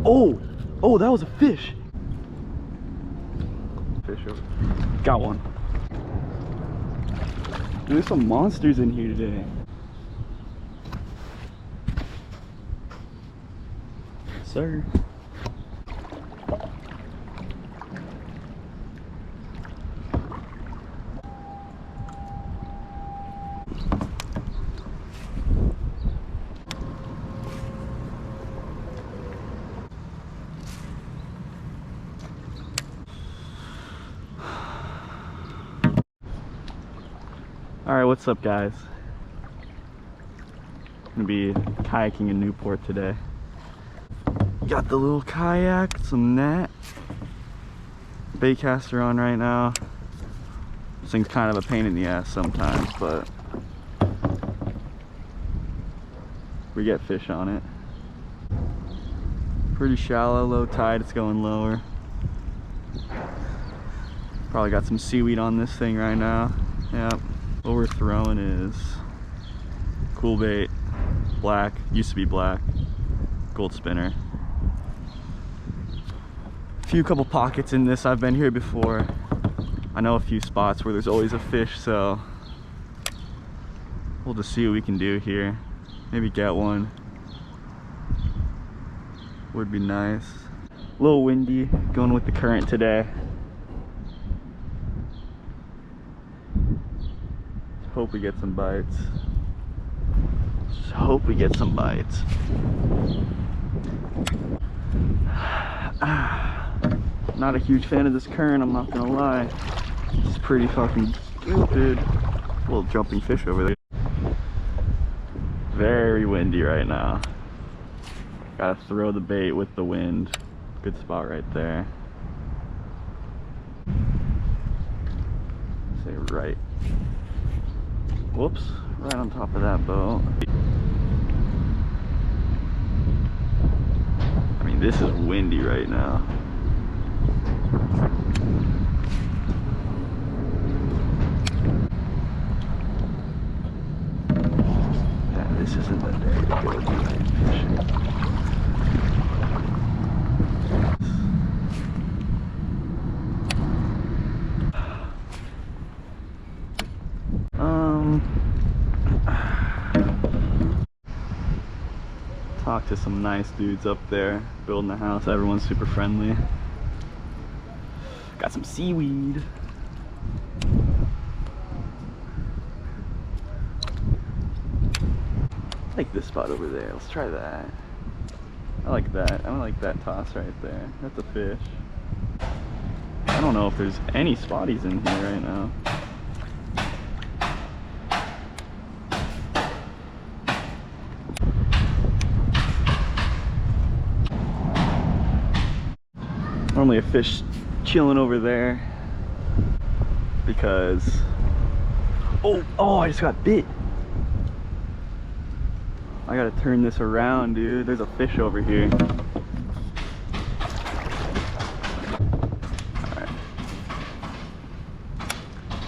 Oh, oh, that was a fish. Fish over. Got one. Dude, there's some monsters in here today. Sir. Alright, what's up guys? I'm gonna be kayaking in Newport today. Got the little kayak, some net, baitcaster on right now. This thing's kind of a pain in the ass sometimes, but we get fish on it. Pretty shallow, low tide, it's going lower. Probably got some seaweed on this thing right now. Yep. What we're throwing is cool bait, black, used to be black, gold spinner. A couple pockets in this. I've been here before. I know a few spots where there's always a fish, so we'll just see what we can do here. Maybe get one. Would be nice. A little windy, going with the current today. Hope we get some bites. Just hope we get some bites. Not a huge fan of this current, I'm not gonna lie. It's pretty fucking stupid. A little jumping fish over there. Very windy right now. Gotta throw the bait with the wind. Good spot right there. Say right. Whoops, right on top of that boat. I mean, this is windy right now. Yeah, this isn't the day to go do night fishing. Talked to some nice dudes up there building a house. Everyone's super friendly. Got some seaweed. I like this spot over there. Let's try that. I like that. I like that toss right there. That's a fish. I don't know if there's any spotties in here right now. Normally a fish chilling over there because oh I just got bit. I gotta turn this around, dude. There's a fish over here.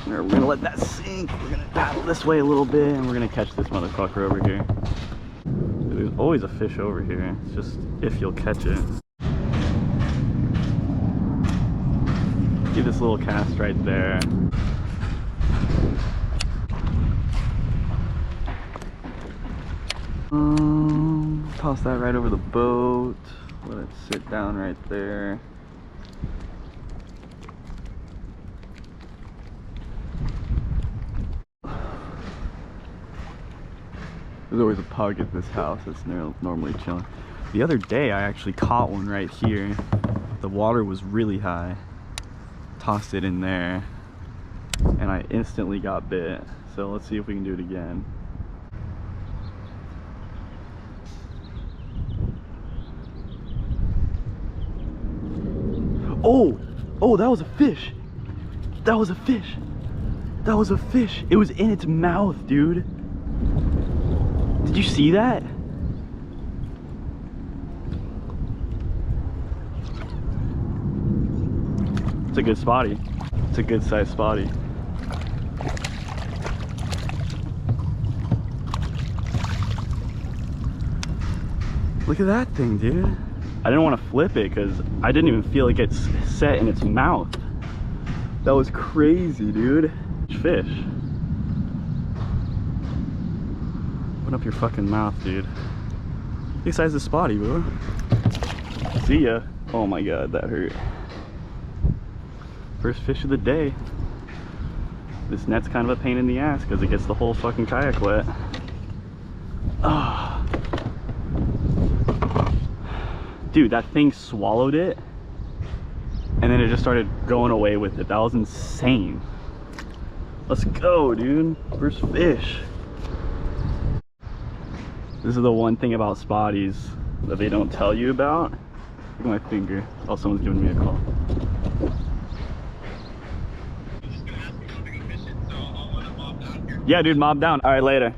Alright, we're gonna let that sink. We're gonna paddle this way a little bit and we're gonna catch this motherfucker over here. There's always a fish over here. It's just if you'll catch it. See this little cast right there. Toss that right over the boat. Let it sit down right there. There's always a pug at this house that's normally chilling. The other day I actually caught one right here. The water was really high. Tossed it in there and I instantly got bit. So let's see if we can do it again. Oh, that was a fish. That was a fish. That was a fish. It was in its mouth, dude. Did you see that? It's a good spotty. It's a good sized spotty. Look at that thing, dude. I didn't want to flip it because I didn't even feel like it's set in its mouth. That was crazy, dude. Fish. Open up your fucking mouth, dude. Besides the spotty, bro. See ya. Oh my god, that hurt. First fish of the day. This net's kind of a pain in the ass because it gets the whole fucking kayak wet. Oh. Dude, that thing swallowed it and then it just started going away with it. That was insane. Let's go, dude. First fish. This is the one thing about spotties that they don't tell you about. Look at my finger. Oh, someone's giving me a call. Yeah, dude, mob down. All right, later.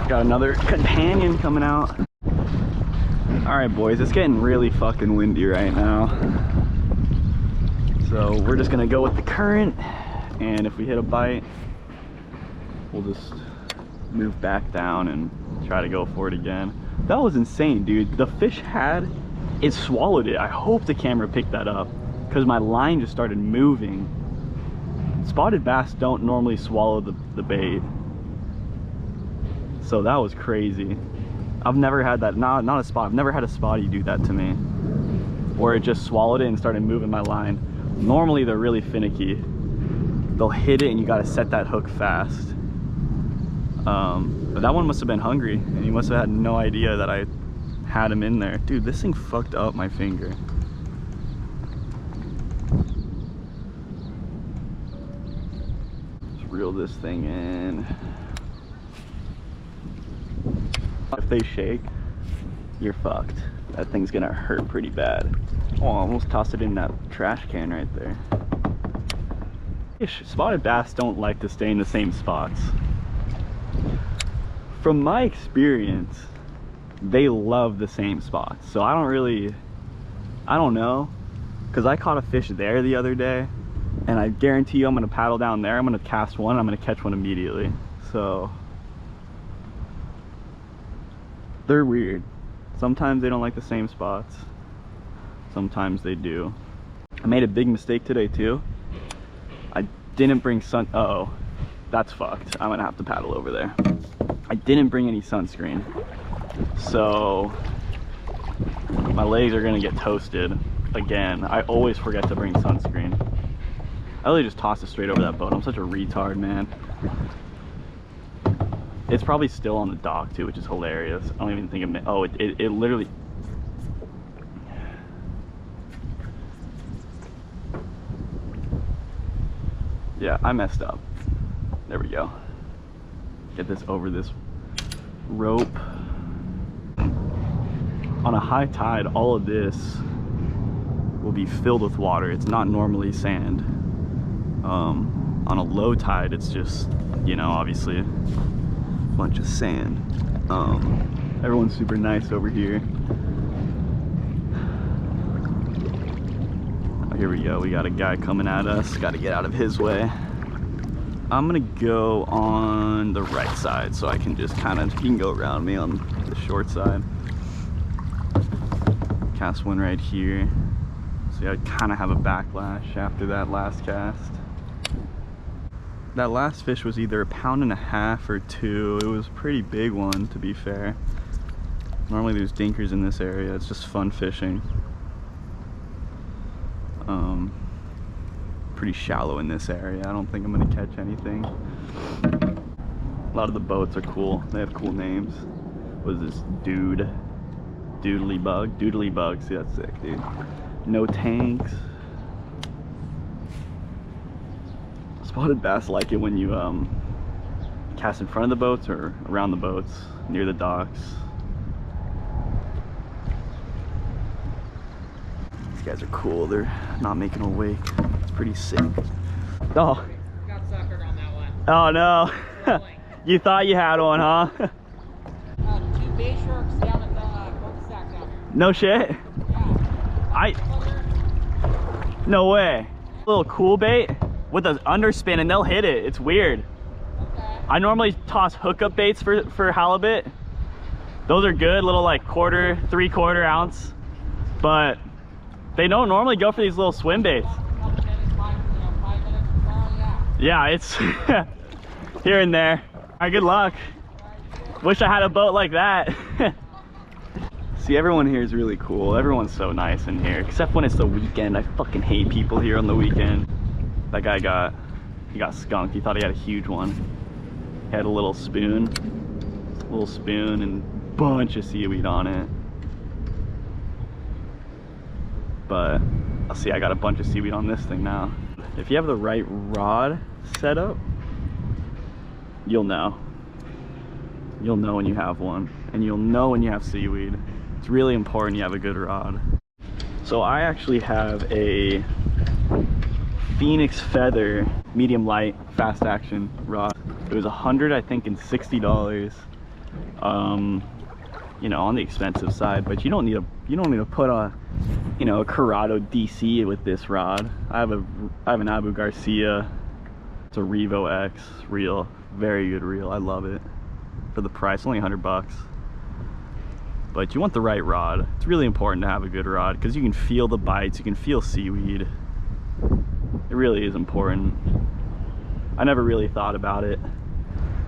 Got another companion coming out. All right, boys, it's getting really fucking windy right now. So we're just gonna go with the current, and if we hit a bite, we'll just move back down and try to go for it again. That was insane, dude. The fish it swallowed it. I hope the camera picked that up because my line just started moving. Spotted bass don't normally swallow the bait. So that was crazy. I've never had that, not a spot. I've never had a spotty do that to me. Where it just swallowed it and started moving my line. Normally they're really finicky. They'll hit it and you gotta set that hook fast. But that one must have been hungry and he must have had no idea that I had him in there. Dude, this thing fucked up my finger. Let's reel this thing in. If they shake, you're fucked. That thing's gonna hurt pretty bad. Oh, I almost tossed it in that trash can right there. Spotted bass don't like to stay in the same spots. From my experience, they love the same spots. So I don't know, because I caught a fish there the other day and I guarantee you I'm gonna paddle down there, I'm gonna cast one, I'm gonna catch one immediately. So they're weird. Sometimes they don't like the same spots, sometimes they do. I made a big mistake today too. I didn't bring uh-oh, that's fucked. I'm gonna have to paddle over there. I didn't bring any sunscreen, so my legs are gonna get toasted again. I always forget to bring sunscreen. I really just tossed it straight over that boat. I'm such a retard, man. It's probably still on the dock too, which is hilarious. I don't even think it, oh, it literally. Yeah, I messed up. There we go. Get this over this rope. On a high tide, all of this will be filled with water. It's not normally sand. On a low tide, it's just, you know, obviously a bunch of sand. Everyone's super nice over here. Oh, here we go. We got a guy coming at us. Got to get out of his way. I'm gonna go on the right side so I can just kind of, he can go around me on the short side. Cast one right here. See, I kind of have a backlash after that last cast. That last fish was either 1.5 pounds or 2. It was a pretty big one, to be fair. Normally there's dinkers in this area. It's just fun fishing. Pretty shallow in this area. I don't think I'm gonna catch anything. A lot of the boats are cool. They have cool names. What is this? Dude? Doodly bug? Doodly bug. See, that's sick, dude. No tanks. Spotted bass like it when you cast in front of the boats or around the boats, near the docks. These guys are cool. They're not making a wake. It's pretty sick. Oh. Got suckered on that one. Oh no. You thought you had one, huh? 2 bay sharks down at the cul-de-sac down here. No shit. Yeah. No way. A little cool bait with an underspin and they'll hit it. It's weird. Okay. I normally toss hookup baits for halibut. Those are good, little like quarter, 3/4 ounce. But they don't normally go for these little swim baits. Yeah, it's here and there. All right, good luck. Wish I had a boat like that. See, everyone here is really cool. Everyone's so nice in here, except when it's the weekend. I fucking hate people here on the weekend. That guy got skunked. He thought he had a huge one. He had a little spoon and a bunch of seaweed on it. But I'll see, I got a bunch of seaweed on this thing now. If you have the right rod set up, you'll know. You'll know when you have one, and you'll know when you have seaweed. It's really important you have a good rod. So I actually have a Phoenix Feather medium light fast action rod. It was $100, I think, and $60. You know, on the expensive side, but you don't need to put a, you know, a Corrado DC with this rod. I have an Abu Garcia. It's a Revo X reel, very good reel. I love it. For the price, only $100. But you want the right rod. It's really important to have a good rod because you can feel the bites, you can feel seaweed. It really is important. I never really thought about it.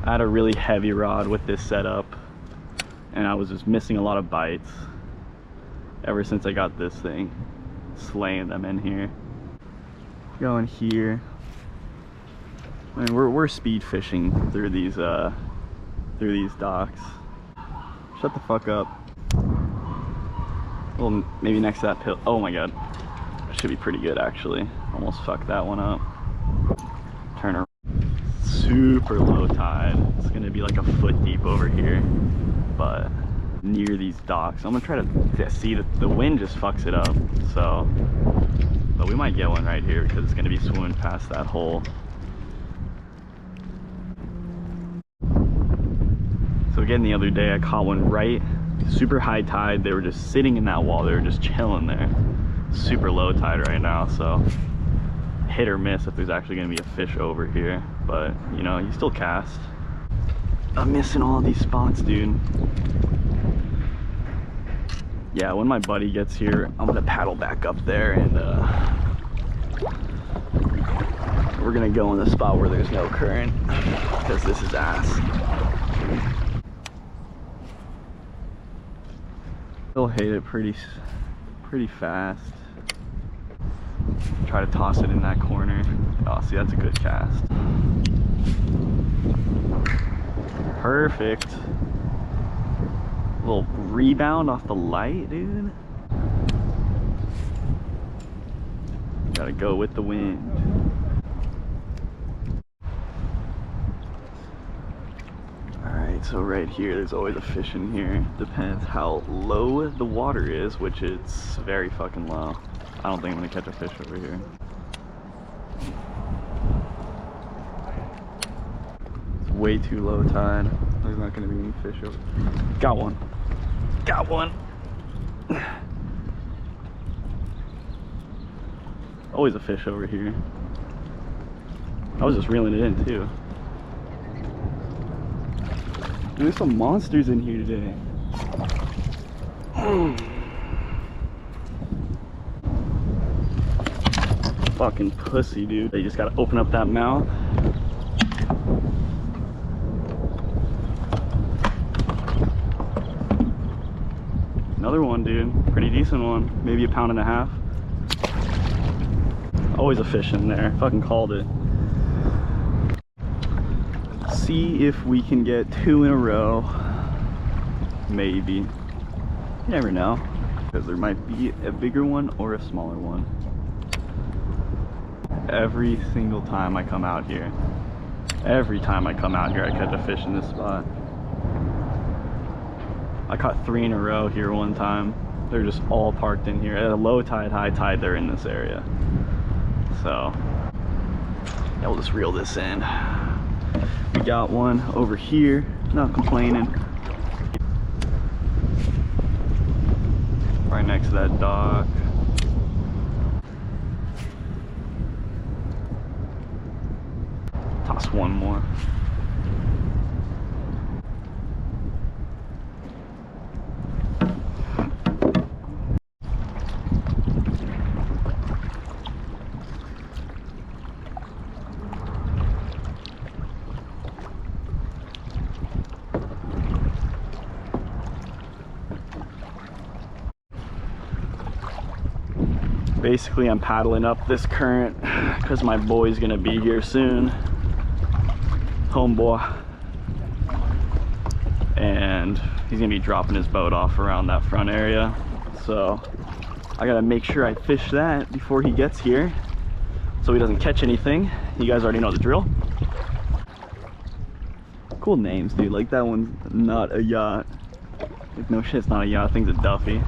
I had a really heavy rod with this setup, and I was just missing a lot of bites ever since I got this thing. Slaying them in here. Going here. I mean, we're speed fishing through these docks. Shut the fuck up. Well, maybe next to that pill. Oh my god. That should be pretty good actually. Almost fucked that one up. Turn around. Super low tide. It's gonna be like a foot deep over here. But near these docks. I'm gonna try to see that the wind just fucks it up. So, but we might get one right here because it's gonna be swimming past that hole. So again, the other day I caught one right, super high tide. They were just sitting in that wall. They were just chilling there. Super low tide right now, so hit or miss if there's actually gonna be a fish over here. But you know, you still cast. I'm missing all of these spots, dude. Yeah, when my buddy gets here, I'm gonna paddle back up there and we're gonna go in the spot where there's no current because this is ass. They'll hit it pretty fast. Try to toss it in that corner. Oh, see, that's a good cast. Perfect. Little rebound off the light, dude. Gotta go with the wind. Alright, so right here, there's always a fish in here. Depends how low the water is, which it's very fucking low. I don't think I'm gonna catch a fish over here. It's way too low tide. There's not gonna be any fish over. Got one. Got one. Always a fish over here. I was just reeling it in too. Dude, there's some monsters in here today. Fucking pussy, dude. They just gotta open up that mouth. Another one, dude. Pretty decent one. Maybe 1.5 pounds. Always a fish in there. Fucking called it. See if we can get 2 in a row. Maybe. You never know. Because there might be a bigger one or a smaller one. Every single time I come out here. Every time I come out here, I catch a fish in this spot. I caught 3 in a row here one time. They're just all parked in here. At a low tide, high tide, they're in this area. So, yeah, we'll just reel this in. We got one over here, not complaining. Right next to that dock. Toss one more. Basically, I'm paddling up this current because my boy's gonna be here soon. Homeboy. And he's gonna be dropping his boat off around that front area. So I gotta make sure I fish that before he gets here so he doesn't catch anything. You guys already know the drill. Cool names, dude. Like that one's not a yacht. Like, no shit, it's not a yacht. I think it's a Duffy.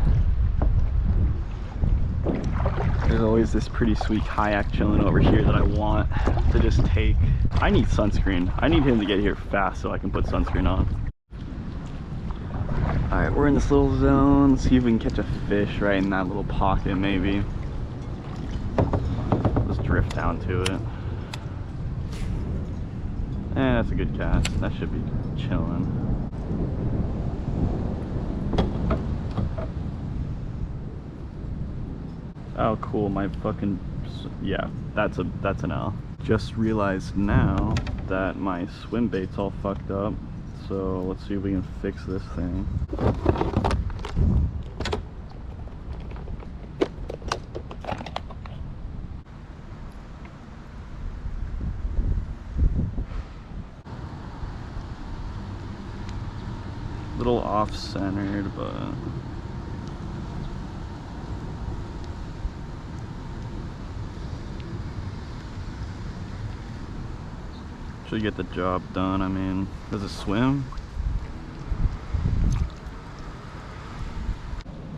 There's always this pretty sweet kayak chilling over here that I want to just take. I need sunscreen. I need him to get here fast so I can put sunscreen on. All right, we're in this little zone. Let's see if we can catch a fish right in that little pocket, maybe. Let's drift down to it. And that's a good cast. That should be chilling. Oh, cool. My fucking, yeah, that's an L. Just realized now that my swim bait's all fucked up. So let's see if we can fix this thing. Little off-centered, but should get the job done. I mean, does it swim?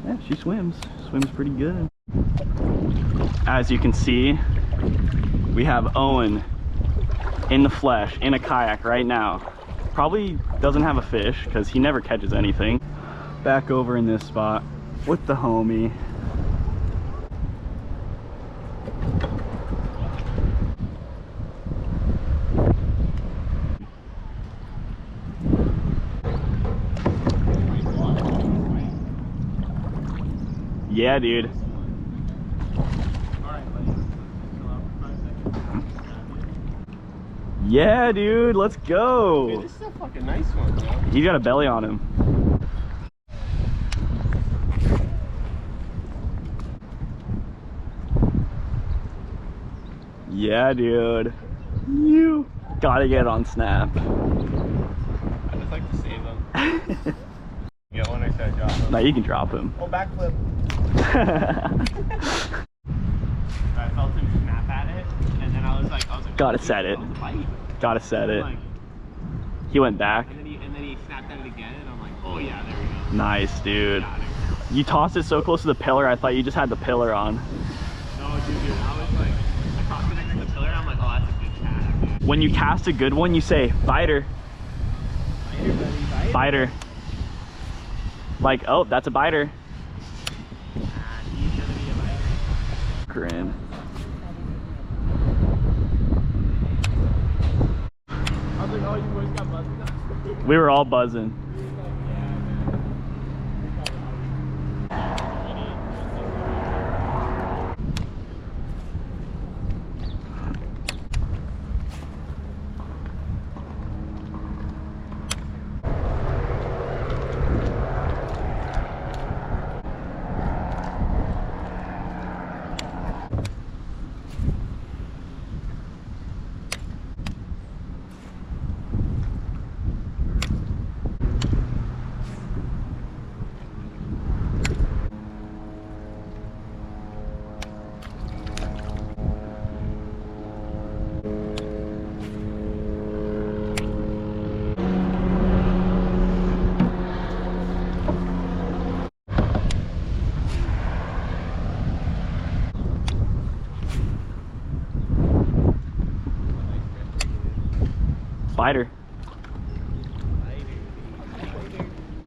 Yeah, she swims. Swims pretty good. As you can see, we have Owen in the flesh, in a kayak right now. Probably doesn't have a fish because he never catches anything. Back over in this spot with the homie. Yeah, dude. Yeah, dude, let's go. Dude, this is a fucking nice one, bro. He's got a belly on him. Yeah, dude. You gotta get on snap. I just like to save them. Yeah, when I said drop him. No, you can drop him. Oh, backflip. I felt him snap at it, and then I was like, Gotta set it. Gotta set it. He went back. And then he snapped at it again, and I'm like, oh yeah, there we go. Nice, dude. You tossed it so close to the pillar, I thought you just had the pillar on. No, dude, I was like, I tossed it next to the pillar, and I'm like, oh, that's a good cast, dude. When you cast a good one, you say, biter. Biter, buddy, Biter. Like, oh, that's a biter. He's gonna be a biter. Grin. I was like, oh, you boys got buzzed. We were all buzzing. Biter.